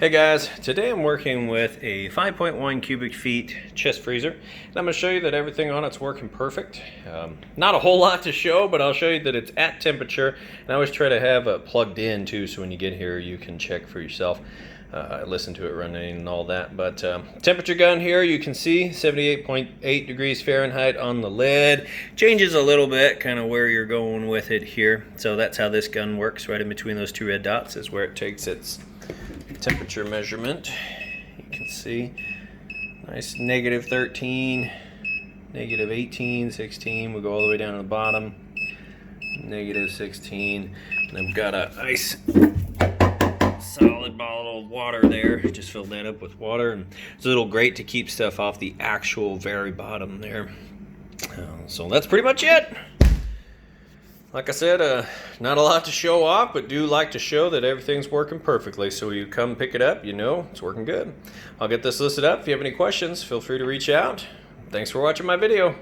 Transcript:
Hey guys, today I'm working with a 5.1 cubic feet chest freezer, and I'm going to show you that everything on it's working perfect. Not a whole lot to show, but I'll show you that it's at temperature, and I always try to have it plugged in too, so when you get here you can check for yourself. Listen to it running and all that. But temperature gun here, you can see 78.8 degrees Fahrenheit on the lid. Changes a little bit kind of where you're going with it here. So that's how this gun works. Right in between those two red dots is where it takes its temperature measurement. You can see nice negative 13, negative 18, 16. We'll go all the way down to the bottom, negative 16. And I've got a nice solid bottle of water there. Just filled that up with water, and it's a little great to keep stuff off the actual very bottom there. So that's pretty much it. Like I said, not a lot to show off, but do like to show that everything's working perfectly. So when you come pick it up, you know it's working good. I'll get this listed up. If you have any questions, feel free to reach out. Thanks for watching my video.